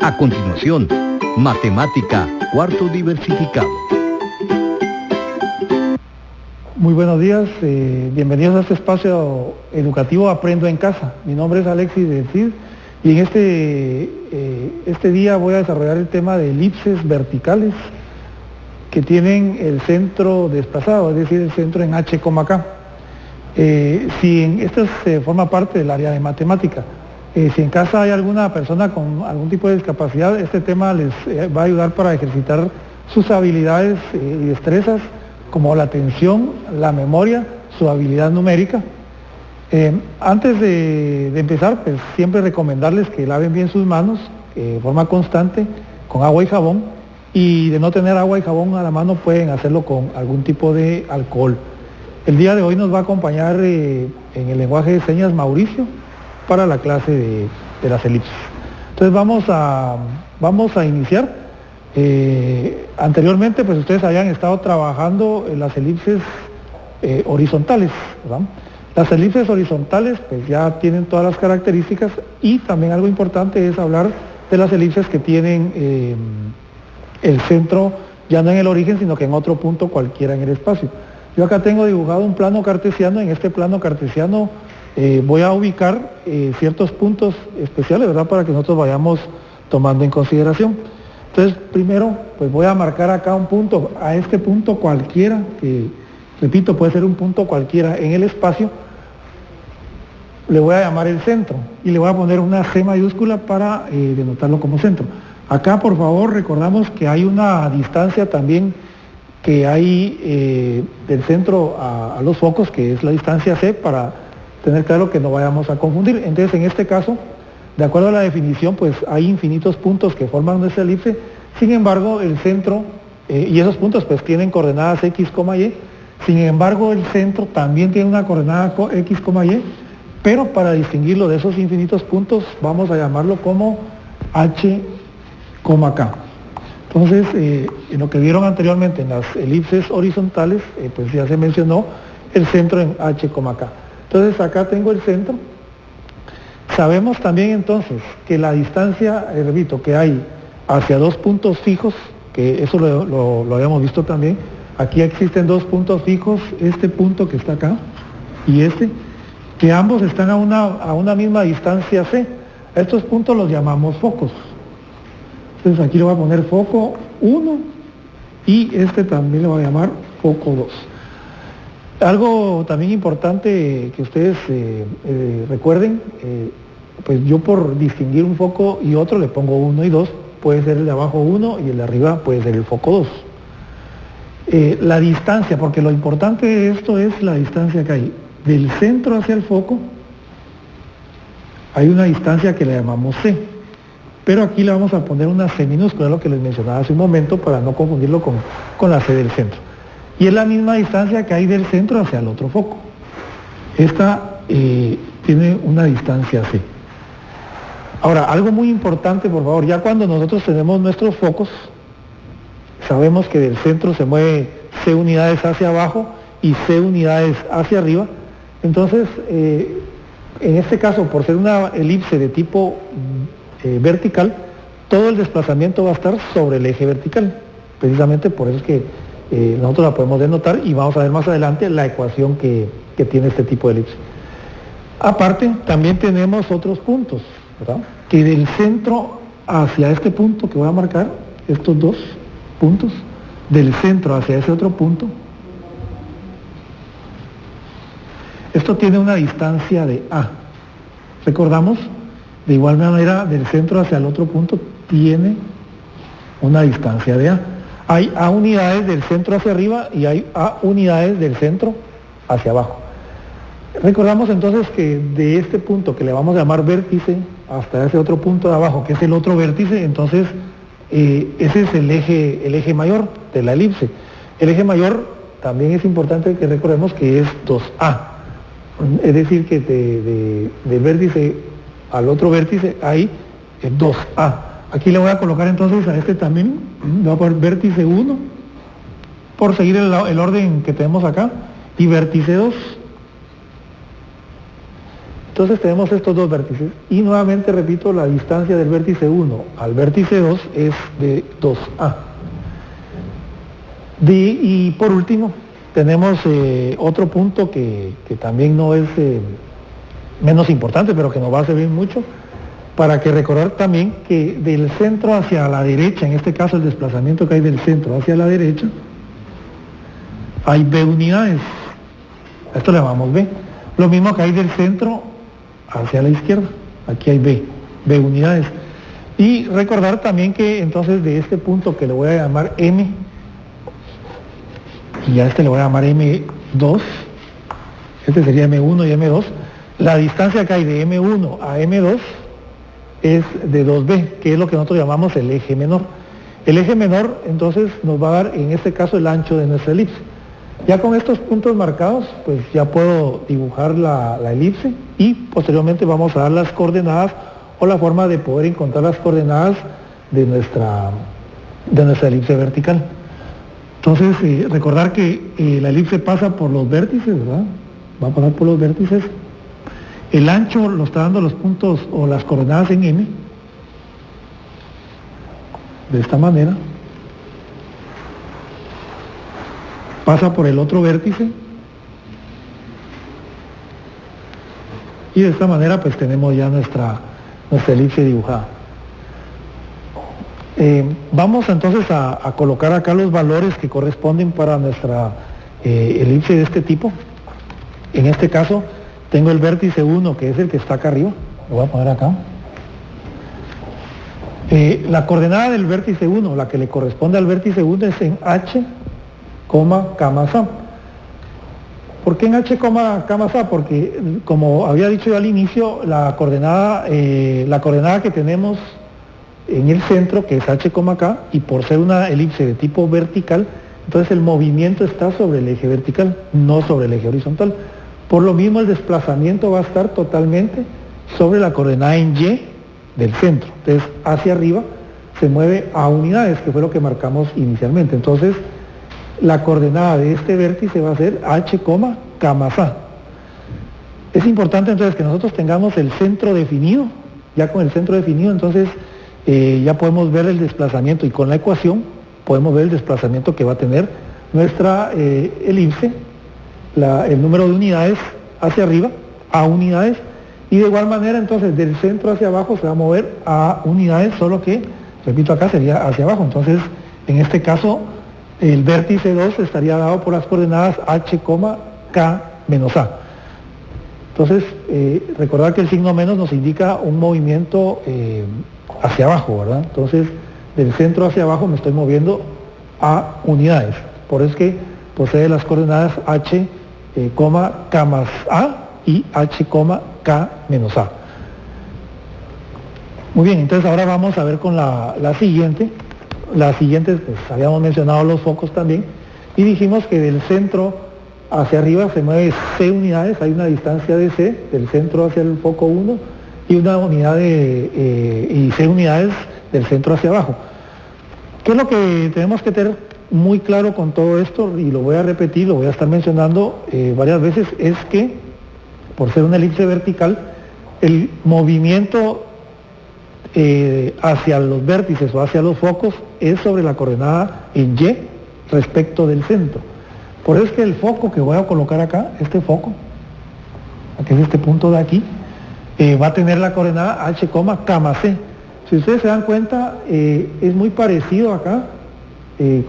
A continuación, matemática, cuarto diversificado. Muy buenos días, bienvenidos a este espacio educativo Aprendo en Casa. Mi nombre es Alexis del CID y en este día voy a desarrollar el tema de elipses verticales que tienen el centro desplazado, es decir, el centro en H, K. Esto forma parte del área de matemática. Si en casa hay alguna persona con algún tipo de discapacidad, este tema les va a ayudar para ejercitar sus habilidades y destrezas, como la atención, la memoria, su habilidad numérica. Antes de empezar, pues siempre recomendarles que laven bien sus manos de forma constante con agua y jabón, y de no tener agua y jabón a la mano pueden hacerlo con algún tipo de alcohol. El día de hoy nos va a acompañar en el lenguaje de señas Mauricio para la clase de las elipses. Entonces vamos a iniciar. Anteriormente pues ustedes habían estado trabajando en las elipses horizontales, ¿verdad? Las elipses horizontales pues ya tienen todas las características, y también algo importante es hablar de las elipses que tienen el centro ya no en el origen, sino que en otro punto cualquiera en el espacio. Yo acá tengo dibujado un plano cartesiano. En este plano cartesiano voy a ubicar ciertos puntos especiales, ¿verdad?, para que nosotros vayamos tomando en consideración. Entonces, primero, pues voy a marcar acá un punto, a este punto cualquiera, que, repito, puede ser un punto cualquiera en el espacio, le voy a llamar el centro, y le voy a poner una C mayúscula para denotarlo como centro. Acá, por favor, recordamos que hay una distancia también que hay del centro a los focos, que es la distancia C, para tener claro que no vayamos a confundir. Entonces, en este caso, de acuerdo a la definición, pues hay infinitos puntos que forman nuestra elipse. Sin embargo, el centro, y esos puntos pues tienen coordenadas X, Y, sin embargo, el centro también tiene una coordenada X, Y, pero para distinguirlo de esos infinitos puntos, vamos a llamarlo como H, K. Entonces, en lo que vieron anteriormente en las elipses horizontales, pues ya se mencionó el centro en H, K. Entonces, acá tengo el centro. Sabemos también entonces que la distancia, repito, que hay hacia dos puntos fijos, que eso lo habíamos visto también. Aquí existen dos puntos fijos, este punto que está acá y este, que ambos están a una misma distancia C. A estos puntos los llamamos focos. Entonces aquí le voy a poner foco 1 y este también le voy a llamar foco 2. Algo también importante que ustedes recuerden, pues yo por distinguir un foco y otro le pongo 1 y 2, puede ser el de abajo 1 y el de arriba puede ser el foco 2. La distancia, porque lo importante de esto es la distancia que hay del centro hacia el foco. Hay una distancia que le llamamos C, pero aquí le vamos a poner una C minúscula, lo que les mencionaba hace un momento, para no confundirlo con la C del centro. Y es la misma distancia que hay del centro hacia el otro foco. Esta tiene una distancia C. Ahora, algo muy importante, por favor, ya cuando nosotros tenemos nuestros focos, sabemos que del centro se mueve C unidades hacia abajo y C unidades hacia arriba. Entonces, en este caso, por ser una elipse de tipo vertical, todo el desplazamiento va a estar sobre el eje vertical. Precisamente por eso es que nosotros la podemos denotar, y vamos a ver más adelante la ecuación que tiene este tipo de elipse. Aparte, también tenemos otros puntos, ¿verdad?, que del centro hacia este punto que voy a marcar, estos dos puntos, del centro hacia ese otro punto, esto tiene una distancia de A. Recordamos, de igual manera, del centro hacia el otro punto tiene una distancia de A. Hay A unidades del centro hacia arriba y hay A unidades del centro hacia abajo. Recordamos entonces que de este punto que le vamos a llamar vértice hasta ese otro punto de abajo, que es el otro vértice, entonces ese es el eje mayor de la elipse. El eje mayor también es importante que recordemos que es 2A. Es decir, que del vértice al otro vértice hay 2A. Aquí le voy a colocar entonces a este también, le voy a poner vértice 1, por seguir el orden que tenemos acá, y vértice 2. Entonces tenemos estos dos vértices y nuevamente repito, la distancia del vértice 1 al vértice 2 es de 2A. Y por último, tenemos otro punto que también no es menos importante, pero que nos va a servir mucho, para que recordar también que del centro hacia la derecha, en este caso el desplazamiento que hay del centro hacia la derecha, hay B unidades. A esto le llamamos B. Lo mismo que hay del centro hacia la izquierda, aquí hay B unidades. Y recordar también que entonces de este punto que le voy a llamar M, y a este le voy a llamar M2, este sería M1 y M2, la distancia que hay de M1 a M2 es de 2B, que es lo que nosotros llamamos el eje menor. El eje menor entonces nos va a dar en este caso el ancho de nuestra elipse. Ya con estos puntos marcados, pues ya puedo dibujar la elipse y posteriormente vamos a dar las coordenadas o la forma de poder encontrar las coordenadas de nuestra elipse vertical. Entonces, recordar que la elipse pasa por los vértices, ¿verdad? Va a pasar por los vértices. El ancho lo está dando los puntos o las coordenadas en M, de esta manera. Pasa por el otro vértice y de esta manera pues tenemos ya nuestra elipse dibujada. Vamos entonces a colocar acá los valores que corresponden para nuestra elipse de este tipo. En este caso tengo el vértice 1, que es el que está acá arriba, lo voy a poner acá. La coordenada del vértice 1, la que le corresponde al vértice 1 es en H, K más A. ¿Por qué en H, K más A? Porque como había dicho yo al inicio, la coordenada que tenemos en el centro, que es H, K, y por ser una elipse de tipo vertical, entonces el movimiento está sobre el eje vertical, no sobre el eje horizontal. Por lo mismo el desplazamiento va a estar totalmente sobre la coordenada en Y del centro. Entonces hacia arriba se mueve a unidades, que fue lo que marcamos inicialmente. Entonces la coordenada de este vértice va a ser H, K más A. Es importante entonces que nosotros tengamos el centro definido. Ya con el centro definido entonces ya podemos ver el desplazamiento, y con la ecuación podemos ver el desplazamiento que va a tener nuestra elipse, el número de unidades hacia arriba, a unidades, y de igual manera entonces del centro hacia abajo se va a mover a unidades, solo que, repito, acá sería hacia abajo. Entonces en este caso el vértice 2 estaría dado por las coordenadas H, K menos A. Entonces, recordar que el signo menos nos indica un movimiento hacia abajo, ¿verdad? Entonces, del centro hacia abajo me estoy moviendo a unidades. Por eso es que posee las coordenadas H, K más A y H, K menos A. Muy bien, entonces ahora vamos a ver con la siguiente. La siguiente, pues habíamos mencionado los focos también, y dijimos que del centro hacia arriba se mueve C unidades, hay una distancia de C, del centro hacia el foco 1, y una unidad y C unidades del centro hacia abajo. ¿Qué es lo que tenemos que tener muy claro con todo esto? Y lo voy a repetir, lo voy a estar mencionando varias veces, es que por ser una elipse vertical, el movimiento hacia los vértices o hacia los focos es sobre la coordenada en Y respecto del centro. Por eso es que el foco que voy a colocar acá, este foco, que es este punto de aquí, va a tener la coordenada H, K más C. Si ustedes se dan cuenta, es muy parecido acá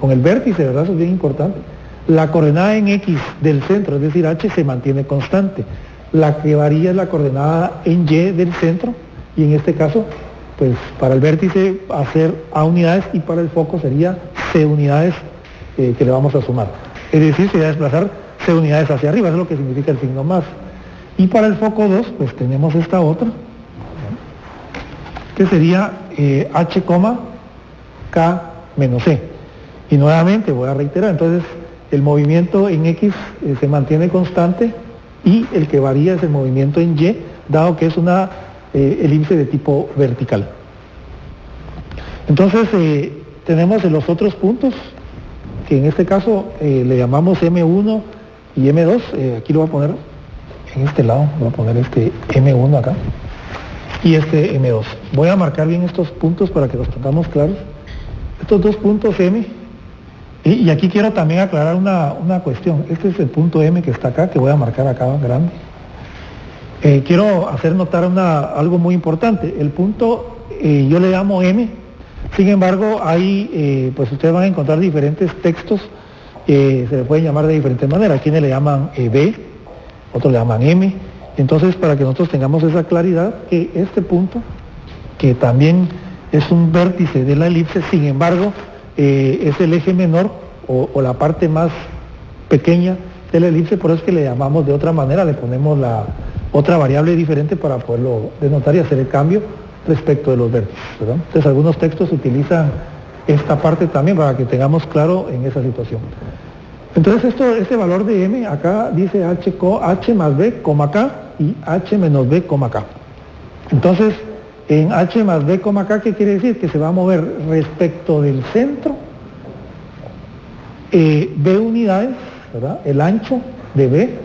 con el vértice, ¿verdad? Eso es bien importante. La coordenada en X del centro, es decir, H, se mantiene constante. La que varía es la coordenada en Y del centro, y en este caso, pues para el vértice hacer A unidades y para el foco sería C unidades que le vamos a sumar. Es decir, se va a desplazar C unidades hacia arriba, eso es lo que significa el signo más. Y para el foco 2, pues tenemos esta otra, que sería H, K menos C. Y nuevamente voy a reiterar, entonces el movimiento en X se mantiene constante y el que varía es el movimiento en Y, dado que es una elipse de tipo vertical. Entonces tenemos los otros puntos, que en este caso le llamamos M1 y M2, aquí lo voy a poner en este lado, voy a poner este M1 acá y este M2. Voy a marcar bien estos puntos para que los tengamos claros. Estos dos puntos M, y aquí quiero también aclarar una cuestión. Este es el punto M que está acá, que voy a marcar acá grande. Quiero hacer notar algo muy importante. El punto yo le llamo M, sin embargo hay, pues ustedes van a encontrar diferentes textos, se le pueden llamar de diferentes maneras. Quienes le llaman B, otros le llaman M. Entonces, para que nosotros tengamos esa claridad, que este punto, que también es un vértice de la elipse, sin embargo, es el eje menor o la parte más pequeña de la elipse, por eso es que le llamamos de otra manera, le ponemos la otra variable diferente para poderlo denotar y hacer el cambio respecto de los vértices, ¿verdad? Entonces, algunos textos utilizan esta parte también para que tengamos claro en esa situación. Entonces, este valor de M acá dice H más B, K y H menos B, K. Entonces, en H más B, K, ¿qué quiere decir? Que se va a mover respecto del centro B unidades, ¿verdad? El ancho de B,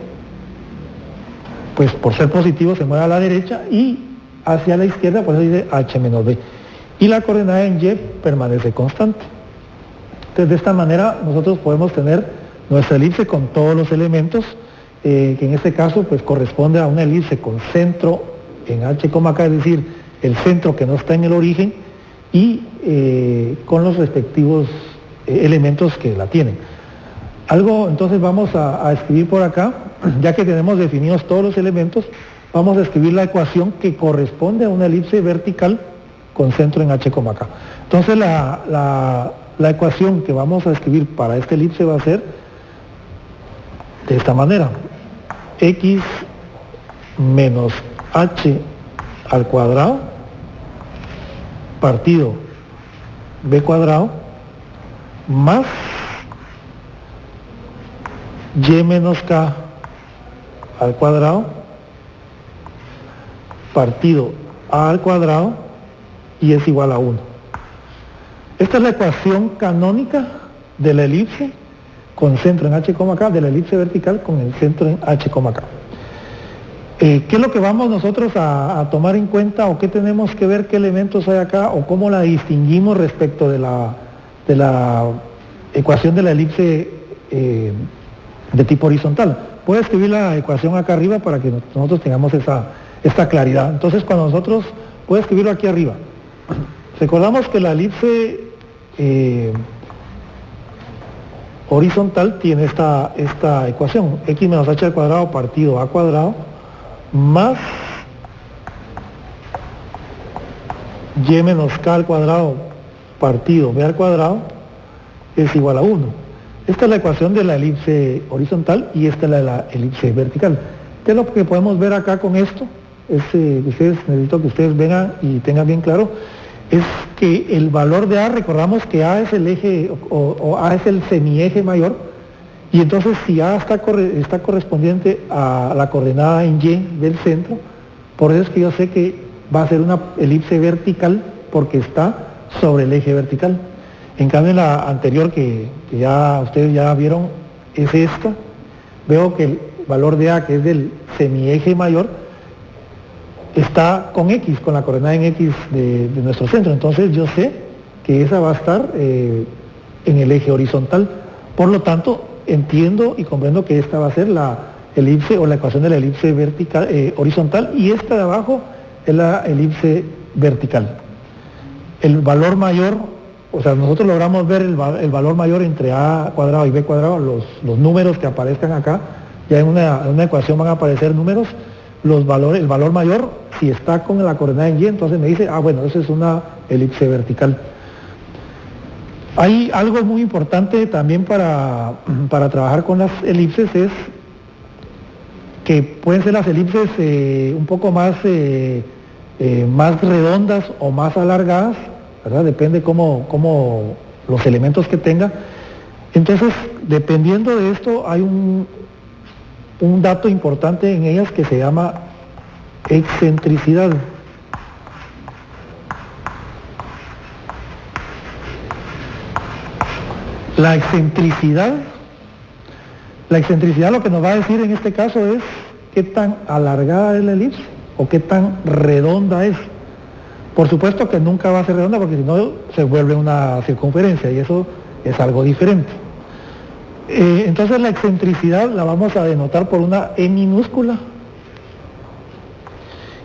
pues por ser positivo se mueve a la derecha y hacia la izquierda, por eso dice H menos B. Y la coordenada en Y permanece constante. Entonces, de esta manera nosotros podemos tener nuestra elipse con todos los elementos, que en este caso pues corresponde a una elipse con centro en H, K, es decir, el centro que no está en el origen, y con los respectivos elementos que la tienen. Entonces vamos a escribir por acá, ya que tenemos definidos todos los elementos, vamos a escribir la ecuación que corresponde a una elipse vertical con centro en H, K. Entonces la ecuación que vamos a escribir para esta elipse va a ser de esta manera: X menos H al cuadrado partido B cuadrado más Y menos K al cuadrado partido A al cuadrado y es igual a 1. Esta es la ecuación canónica de la elipse con centro en H, K, de la elipse vertical con el centro en H, K. ¿Qué es lo que vamos nosotros a tomar en cuenta, o qué tenemos que ver, qué elementos hay acá, o cómo la distinguimos respecto de la ecuación de la elipse de tipo horizontal? Voy a escribir la ecuación acá arriba para que nosotros tengamos esta claridad. Entonces, cuando nosotros, voy a escribirlo aquí arriba. Recordamos que la elipse horizontal tiene esta ecuación: X menos H al cuadrado partido A cuadrado más Y menos K al cuadrado partido B al cuadrado es igual a 1. Esta es la ecuación de la elipse horizontal y esta es la de la elipse vertical. ¿Qué es lo que podemos ver acá con esto? Necesito que ustedes vean y tengan bien claro, es que el valor de A, recordamos que A es el eje, o A es el semieje mayor, y entonces si A está correspondiente a la coordenada en Y del centro, por eso es que yo sé que va a ser una elipse vertical porque está sobre el eje vertical. En cambio, en la anterior que ya ustedes ya vieron es esta, veo que el valor de A, que es del semieje mayor, está con X, con la coordenada en X de nuestro centro. Entonces yo sé que esa va a estar en el eje horizontal. Por lo tanto, entiendo y comprendo que esta va a ser la elipse o la ecuación de la elipse vertical, horizontal, y esta de abajo es la elipse vertical. El valor mayor, o sea, nosotros logramos ver el valor mayor entre A cuadrado y B cuadrado, los números que aparezcan acá, ya en una ecuación van a aparecer números, el valor mayor, si está con la coordenada en Y, entonces me dice, bueno, eso es una elipse vertical. Hay algo muy importante también para trabajar con las elipses, es que pueden ser las elipses un poco más redondas o más alargadas, ¿verdad? Depende cómo los elementos que tenga. Entonces, dependiendo de esto, hay un dato importante en ellas que se llama excentricidad. La excentricidad lo que nos va a decir en este caso es qué tan alargada es la elipse o qué tan redonda es. Por supuesto que nunca va a ser redonda porque si no se vuelve una circunferencia y eso es algo diferente. Entonces la excentricidad la vamos a denotar por una E minúscula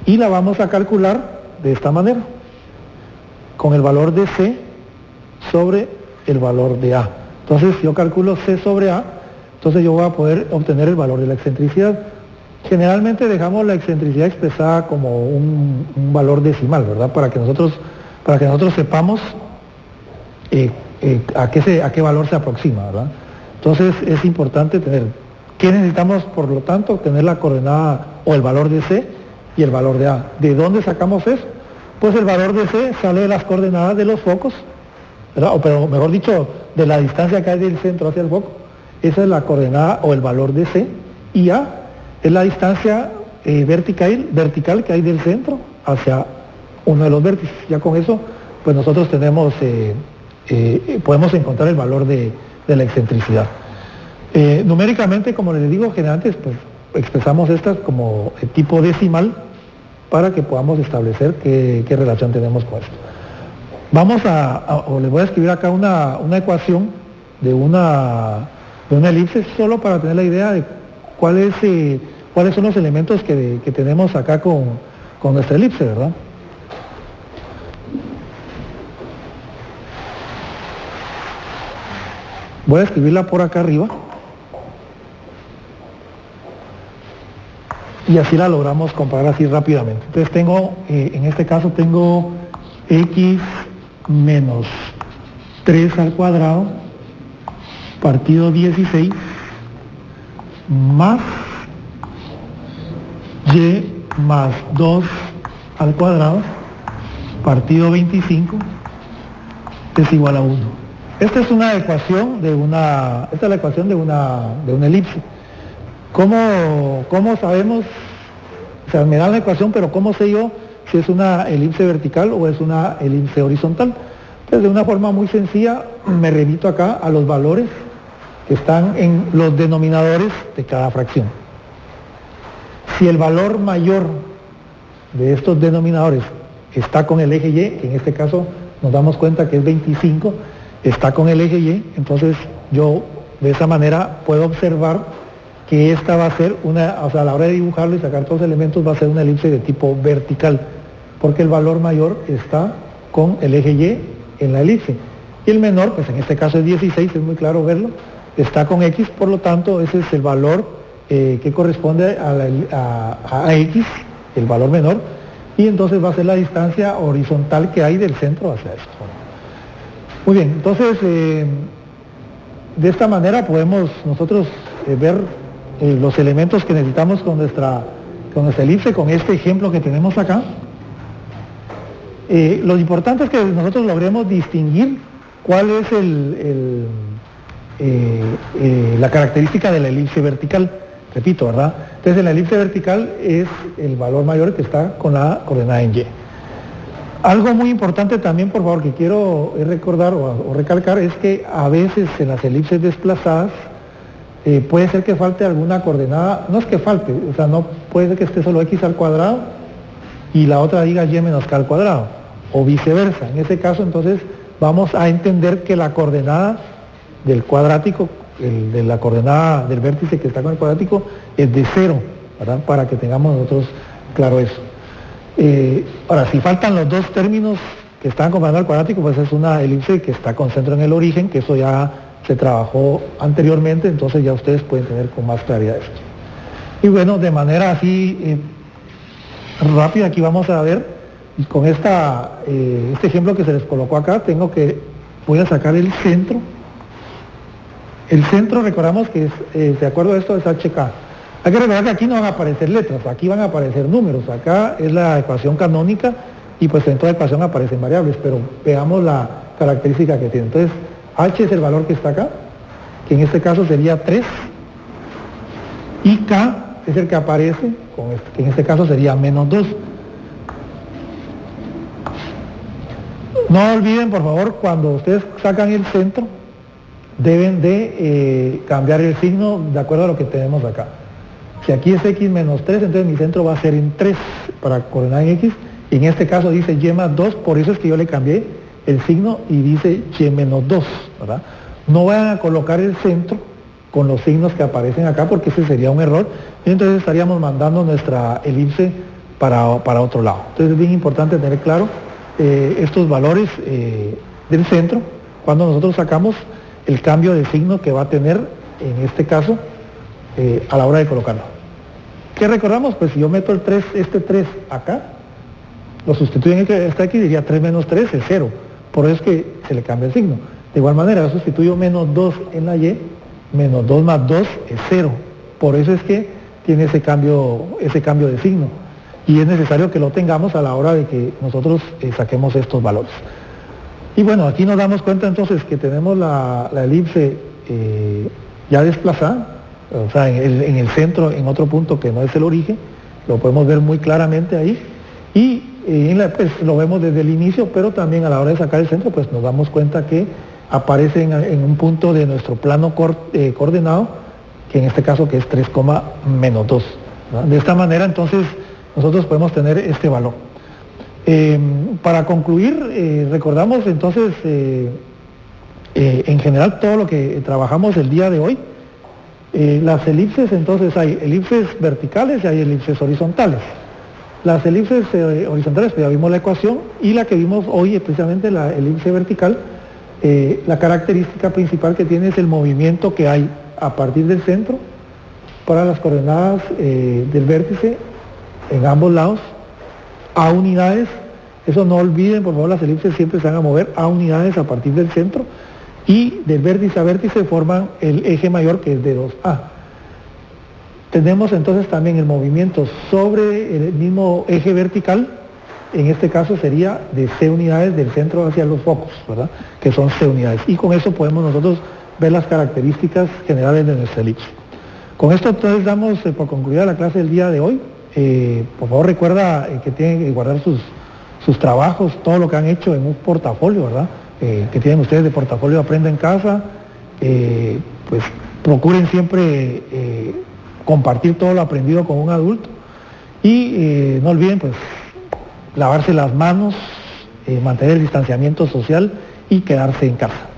y la vamos a calcular de esta manera, con el valor de C sobre el valor de A. Entonces si yo calculo C sobre A, entonces yo voy a poder obtener el valor de la excentricidad. Generalmente dejamos la excentricidad expresada como un valor decimal, ¿verdad? Para que nosotros sepamos a qué valor se aproxima, ¿verdad? Entonces es importante tener, ¿qué necesitamos por lo tanto? Tener la coordenada o el valor de C y el valor de A. ¿De dónde sacamos eso? Pues el valor de C sale de las coordenadas de los focos, ¿verdad? O, pero mejor dicho, de la distancia que hay del centro hacia el foco. Esa es la coordenada o el valor de C, y A es la distancia vertical que hay del centro hacia uno de los vértices. Ya con eso, pues nosotros tenemos, podemos encontrar el valor de la excentricidad. Numéricamente, como les digo, generalmente pues, expresamos estas como tipo decimal para que podamos establecer qué relación tenemos con esto. Vamos o les voy a escribir acá una ecuación de una elipse, solo para tener la idea de cuáles son los elementos que tenemos acá con nuestra elipse, ¿verdad? Voy a escribirla por acá arriba y así la logramos comparar así rápidamente. Entonces tengo, en este caso tengo x menos 3 al cuadrado partido 16 más y más 2 al cuadrado partido 25 es igual a 1. Esta es una ecuación de una elipse. ¿Cómo sabemos? O sea, me dan la ecuación, pero ¿cómo sé yo si es una elipse vertical o es una elipse horizontal? Entonces, de una forma muy sencilla, me remito acá a los valores que están en los denominadores de cada fracción. Si el valor mayor de estos denominadores está con el eje Y, que en este caso nos damos cuenta que es 25, está con el eje Y, entonces yo de esa manera puedo observar que esta va a ser a la hora de dibujarlo y sacar todos los elementos va a ser una elipse de tipo vertical, porque el valor mayor está con el eje Y en la elipse. Y el menor, pues en este caso es 16, es muy claro verlo, está con X, por lo tanto ese es el valor que corresponde a X, el valor menor, y entonces va a ser la distancia horizontal que hay del centro hacia esto. Muy bien, entonces de esta manera podemos nosotros ver los elementos que necesitamos con nuestra elipse, con este ejemplo que tenemos acá. Lo importante es que nosotros logremos distinguir cuál es la característica de la elipse vertical. Repito, ¿verdad? Entonces, en la elipse vertical es el valor mayor que está con la coordenada en Y. Algo muy importante también, por favor, que quiero recordar o recalcar es que a veces en las elipses desplazadas puede ser que falte alguna coordenada, no es que falte, o sea, no puede ser que esté solo X al cuadrado y la otra diga Y menos K al cuadrado, o viceversa. En ese caso, entonces, vamos a entender que la coordenada del cuadrático, de la coordenada del vértice que está con el cuadrático, es de 0, ¿verdad? Para que tengamos nosotros claro eso. Ahora, si faltan los dos términos que están comparando al cuadrático, pues es una elipse que está con centro en el origen, que eso ya se trabajó anteriormente, entonces ya ustedes pueden tener con más claridad esto. Y bueno, de manera así rápida, aquí vamos a ver, con este ejemplo que se les colocó acá, voy a sacar el centro. El centro, recordamos que es, de acuerdo a esto, es HK. Hay que recordar que aquí no van a aparecer letras, aquí van a aparecer números. Acá es la ecuación canónica y pues en toda ecuación aparecen variables, pero veamos la característica que tiene. Entonces, H es el valor que está acá, que en este caso sería 3, y K es el que aparece, que en este caso sería menos 2. No olviden, por favor, cuando ustedes sacan el centro, deben de cambiar el signo de acuerdo a lo que tenemos acá. Si aquí es x menos 3, entonces mi centro va a ser en 3 para coordenar en x. Y en este caso dice y más 2, por eso es que yo le cambié el signo y dice y menos 2, ¿verdad? No vayan a colocar el centro con los signos que aparecen acá porque ese sería un error. Y entonces estaríamos mandando nuestra elipse para otro lado. Entonces es bien importante tener claro estos valores del centro cuando nosotros sacamos el cambio de signo que va a tener en este caso a la hora de colocarlo. ¿Qué recordamos? Pues si yo meto el 3, este 3 acá, lo sustituyo en este aquí, diría 3 menos 3 es 0. Por eso es que se le cambia el signo. De igual manera, yo sustituyo menos 2 en la y, menos 2 más 2 es 0. Por eso es que tiene ese cambio de signo. Y es necesario que lo tengamos a la hora de que nosotros saquemos estos valores. Y bueno, aquí nos damos cuenta entonces que tenemos la elipse ya desplazada, o sea, en el centro, en otro punto que no es el origen, lo podemos ver muy claramente ahí. Y pues, lo vemos desde el inicio, pero también a la hora de sacar el centro, pues nos damos cuenta que aparece en un punto de nuestro plano coordenado, que en este caso que es 3, menos 2. ¿No? De esta manera entonces nosotros podemos tener este valor. Para concluir, recordamos entonces en general todo lo que trabajamos el día de hoy. Las elipses, entonces hay elipses verticales y hay elipses horizontales. Las elipses horizontales, pues ya vimos la ecuación, y la que vimos hoy es precisamente la elipse vertical. La característica principal que tiene es el movimiento que hay a partir del centro para las coordenadas del vértice en ambos lados a unidades. Eso no olviden, por favor, las elipses siempre se van a mover a unidades a partir del centro, y del vértice a vértice forman el eje mayor, que es de 2A. Tenemos entonces también el movimiento sobre el mismo eje vertical, en este caso sería de C unidades del centro hacia los focos, ¿verdad? Que son C unidades. Y con eso podemos nosotros ver las características generales de nuestra elipse. Con esto entonces damos por concluida la clase del día de hoy. Por favor recuerda que tienen que guardar sus trabajos, todo lo que han hecho en un portafolio, ¿verdad? Que tienen ustedes de portafolio Aprenda en Casa. Pues procuren siempre compartir todo lo aprendido con un adulto. Y no olviden pues lavarse las manos, mantener el distanciamiento social y quedarse en casa.